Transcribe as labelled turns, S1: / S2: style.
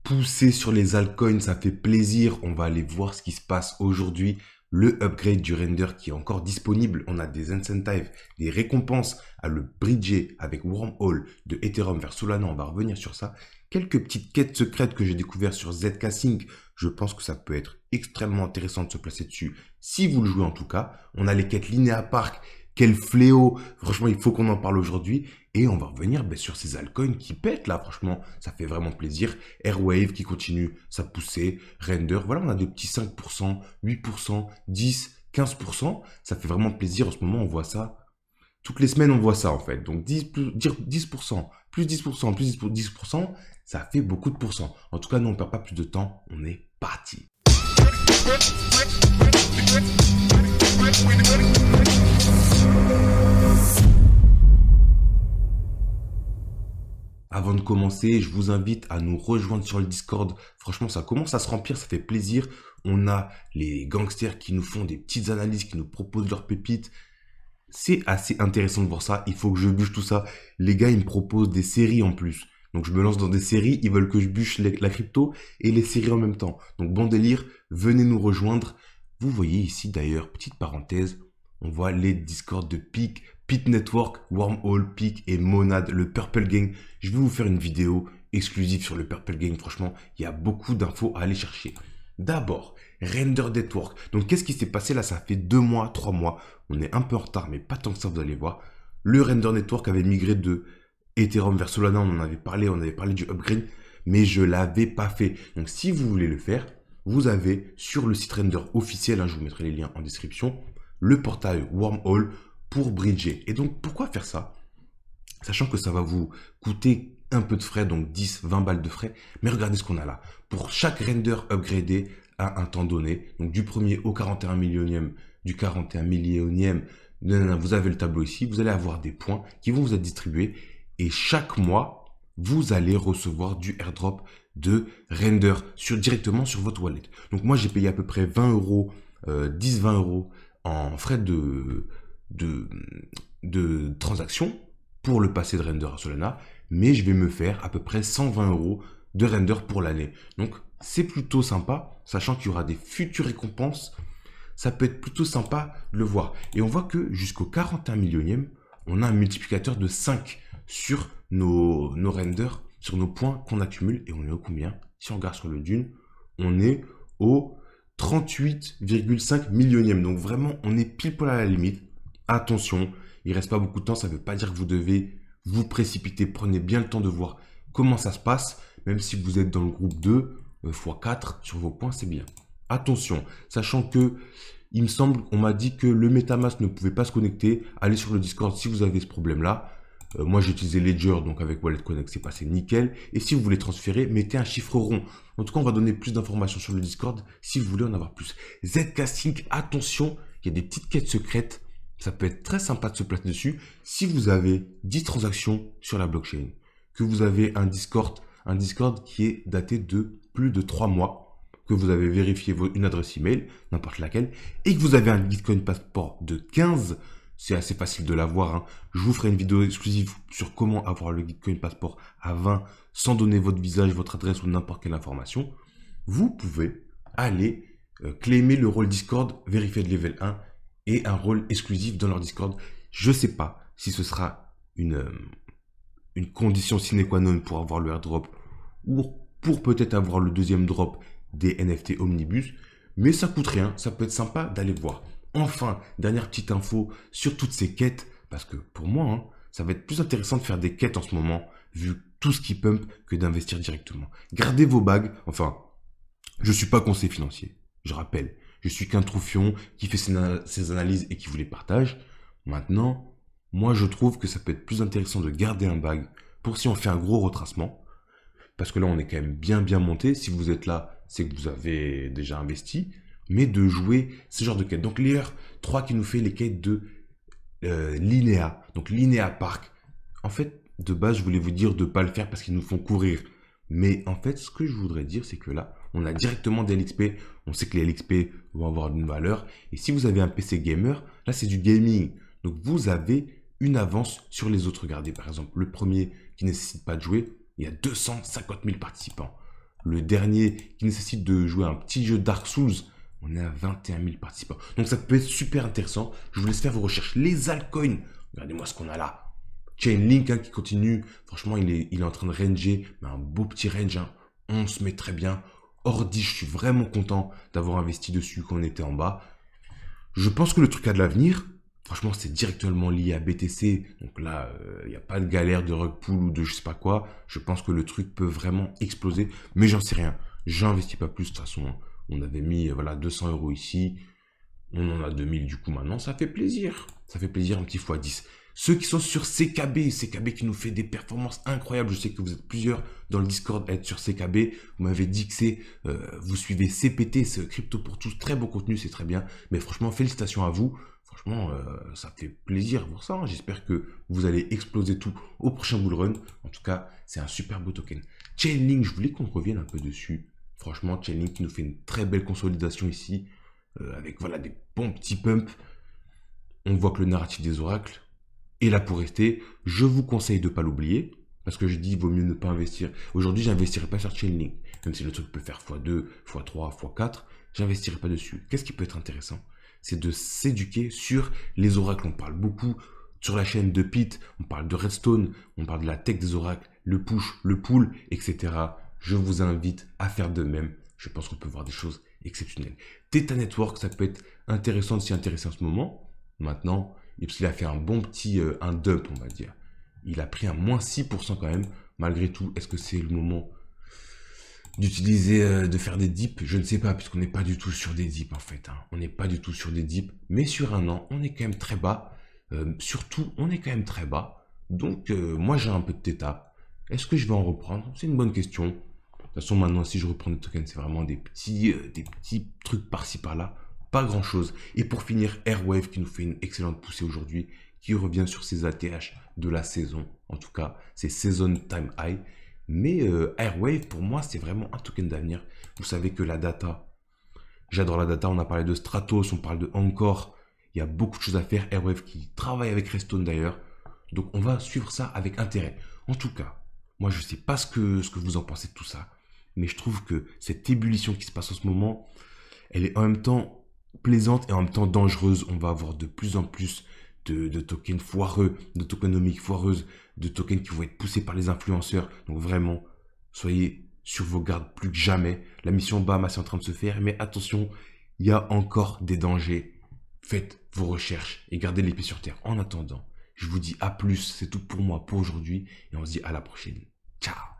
S1: pousser sur les altcoins, ça fait plaisir. On va aller voir ce qui se passe aujourd'hui. Le upgrade du render qui est encore disponible. On a des incentives, des récompenses à le bridger avec Wormhole de Ethereum vers Solana. On va revenir sur ça. Quelques petites quêtes secrètes que j'ai découvertes sur ZK Sync. Je pense que ça peut être extrêmement intéressant de se placer dessus si vous le jouez en tout cas. On a les quêtes Linéa Park. Quel fléau! Franchement, il faut qu'on en parle aujourd'hui. Et on va revenir sur ces altcoins qui pètent là. Franchement, ça fait vraiment plaisir. Airwave qui continue sa poussée. Render, voilà, on a des petits 5%, 8%, 10%, 15%. Ça fait vraiment plaisir. En ce moment, on voit ça. Toutes les semaines, on voit ça en fait. Donc 10%, plus 10%, plus 10%, ça fait beaucoup de pourcents. En tout cas, nous, on ne perd pas plus de temps. On est parti. Avant de commencer, je vous invite à nous rejoindre sur le Discord. Franchement, ça commence à se remplir, ça fait plaisir. On a les gangsters qui nous font des petites analyses, qui nous proposent leurs pépites. C'est assez intéressant de voir ça. Il faut que je bûche tout ça. Les gars, ils me proposent des séries en plus. Donc, je me lance dans des séries. Ils veulent que je bûche la crypto et les séries en même temps. Donc, bon délire, venez nous rejoindre. Vous voyez ici, d'ailleurs, petite parenthèse, on voit les Discord de Peak, Pit Network, Wormhole, Peak et Monad, le Purple Gang. Je vais vous faire une vidéo exclusive sur le Purple Gang. Franchement, il y a beaucoup d'infos à aller chercher. D'abord, Render Network. Donc, qu'est-ce qui s'est passé là? Ça fait 2 mois, 3 mois. On est un peu en retard, mais pas tant que ça, vous allez voir. Le Render Network avait migré de Ethereum vers Solana. On en avait parlé, du upgrade, mais je l'avais pas fait. Donc, si vous voulez le faire, vous avez sur le site Render officiel, je vous mettrai les liens en description, le portail Wormhole pour bridger. Et donc, pourquoi faire ça? Sachant que ça va vous coûter un peu de frais, donc 10, 20 balles de frais. Mais regardez ce qu'on a là. Pour chaque render upgradé à un temps donné, donc du premier au 41 millionième, du 41 millionième, vous avez le tableau ici. Vous allez avoir des points qui vont vous être distribués. Et chaque mois, vous allez recevoir du airdrop de render directement sur votre wallet. Donc moi, j'ai payé à peu près 20 euros, 10-20 euros en frais de transaction pour le passer de render à Solana, mais je vais me faire à peu près 120 euros de render pour l'année. Donc c'est plutôt sympa, sachant qu'il y aura des futures récompenses. Ça peut être plutôt sympa de le voir. Et on voit que jusqu'au 41 millionième, on a un multiplicateur de 5 sur nos renders, sur nos points qu'on accumule. Et on est au combien? Si on regarde sur le dune, on est au 38,5 millionième. Donc vraiment, on est pile poil à la limite. Attention, il reste pas beaucoup de temps. Ça ne veut pas dire que vous devez vous précipiter. Prenez bien le temps de voir comment ça se passe. Même si vous êtes dans le groupe 2, x 4 sur vos points, c'est bien. Attention, sachant que il me semble, on m'a dit que le MetaMask ne pouvait pas se connecter. Allez sur le Discord si vous avez ce problème-là. Moi, j'ai utilisé Ledger, donc avec Wallet Connect, c'est passé nickel. Et si vous voulez transférer, mettez un chiffre rond. En tout cas, on va donner plus d'informations sur le Discord si vous voulez en avoir plus. ZK Sync, attention, il y a des petites quêtes secrètes. Ça peut être très sympa de se placer dessus. Si vous avez 10 transactions sur la blockchain, que vous avez un Discord qui est daté de plus de 3 mois, que vous avez vérifié une adresse email, n'importe laquelle, et que vous avez un Bitcoin Passport de 15, c'est assez facile de l'avoir. Je vous ferai une vidéo exclusive sur comment avoir le Bitcoin Passport à 20 sans donner votre visage, votre adresse ou n'importe quelle information. Vous pouvez aller claimer le rôle Discord vérifié de level 1 et un rôle exclusif dans leur Discord. Je ne sais pas si ce sera une condition sine qua non pour avoir le airdrop ou pour peut-être avoir le deuxième drop des NFT Omnibus, mais ça coûte rien, ça peut être sympa d'aller voir. Enfin, dernière petite info sur toutes ces quêtes, parce que pour moi, ça va être plus intéressant de faire des quêtes en ce moment, vu tout ce qui pump, que d'investir directement. Gardez vos bagues, enfin, je suis pas conseiller financier, je rappelle, je suis qu'un troufion qui fait ses analyses et qui vous les partage. Maintenant, moi je trouve que ça peut être plus intéressant de garder un bag pour si on fait un gros retracement, parce que là on est quand même bien monté. Si vous êtes là, c'est que vous avez déjà investi, mais de jouer ce genre de quêtes. Donc Layer 3 qui nous fait les quêtes de Linéa, donc Linéa Park. En fait, de base, je voulais vous dire de ne pas le faire parce qu'ils nous font courir. Mais en fait, ce que je voudrais dire, c'est que là, on a directement des LXP. On sait que les LXP vont avoir une valeur. Et si vous avez un PC gamer, là, c'est du gaming. Donc vous avez une avance sur les autres. Regardez, par exemple, le premier qui ne nécessite pas de jouer, il y a 250 000 participants. le dernier qui nécessite de jouer un petit jeu Dark Souls, on est à 21 000 participants. Donc ça peut être super intéressant. Je vous laisse faire vos recherches. Les altcoins, regardez-moi ce qu'on a là. Chainlink qui continue. Franchement, il est en train de ranger, mais un beau petit range. On se met très bien. Ordi, je suis vraiment content d'avoir investi dessus quand on était en bas. Je pense que le truc a de l'avenir. Franchement, c'est directement lié à BTC. Donc là, il n'y a pas de galère de rug pull ou de je sais pas quoi. Je pense que le truc peut vraiment exploser. Mais j'en sais rien. J'investis pas plus. De toute façon, on avait mis voilà, 200 € ici. On en a 2000 du coup maintenant. Ça fait plaisir. Ça fait plaisir un petit x10. Ceux qui sont sur CKB qui nous fait des performances incroyables. Je sais que vous êtes plusieurs dans le Discord à être sur CKB. Vous m'avez dit que c'est, vous suivez CPT, c'est Crypto pour tous. Très beau contenu, c'est très bien. Mais franchement, félicitations à vous. Franchement, ça fait plaisir pour ça. J'espère que vous allez exploser tout au prochain bull run. En tout cas, c'est un super beau token. Chainlink, je voulais qu'on revienne un peu dessus. Franchement, Chainlink qui nous fait une très belle consolidation ici. Avec voilà, des bons petits pumps. On voit que le narratif des oracles est là pour rester. Je vous conseille de ne pas l'oublier. Parce que je dis, il vaut mieux ne pas investir. Aujourd'hui, j'investirai pas sur Chainlink. Même si le truc peut faire x2, x3, x4. J'investirai pas dessus. Qu'est-ce qui peut être intéressant? C'est de s'éduquer sur les oracles. On parle beaucoup sur la chaîne de Pete. On parle de Redstone. On parle de la tech des oracles. Le push, le pull, etc. Je vous invite à faire de même. Je pense qu'on peut voir des choses exceptionnelles. Theta Network, ça peut être intéressant de s'y intéresser en ce moment. Maintenant, il a fait un bon petit un dump, on va dire. Il a pris un moins 6% quand même. Malgré tout, est-ce que c'est le moment d'utiliser, de faire des dips? Je ne sais pas, puisqu'on n'est pas du tout sur des dips en fait. On n'est pas du tout sur des dips. Mais sur un an, on est quand même très bas. Surtout, on est quand même très bas. Donc, moi, j'ai un peu de Theta. Est-ce que je vais en reprendre? C'est une bonne question. De toute façon, maintenant, si je reprends des tokens, c'est vraiment des petits trucs par-ci par-là. Pas grand-chose. Et pour finir, Airwave qui nous fait une excellente poussée aujourd'hui, qui revient sur ses ATH de la saison. En tout cas, c'est Season Time High. Mais Airwave, pour moi, c'est vraiment un token d'avenir. Vous savez que la data, j'adore la data. On a parlé de Stratos, on parle de Encore. Il y a beaucoup de choses à faire. Airwave qui travaille avec Redstone d'ailleurs. Donc, on va suivre ça avec intérêt. En tout cas, moi, je ne sais pas ce que vous en pensez de tout ça. Mais je trouve que cette ébullition qui se passe en ce moment, elle est en même temps plaisante et en même temps dangereuse. On va avoir de plus en plus de tokens foireux, de tokenomiques foireuses, de tokens qui vont être poussés par les influenceurs. Donc vraiment, soyez sur vos gardes plus que jamais. La mission Bahamas est en train de se faire, mais attention, il y a encore des dangers. Faites vos recherches et gardez les pieds sur terre. En attendant, je vous dis à plus, c'est tout pour moi pour aujourd'hui et on se dit à la prochaine. Ciao!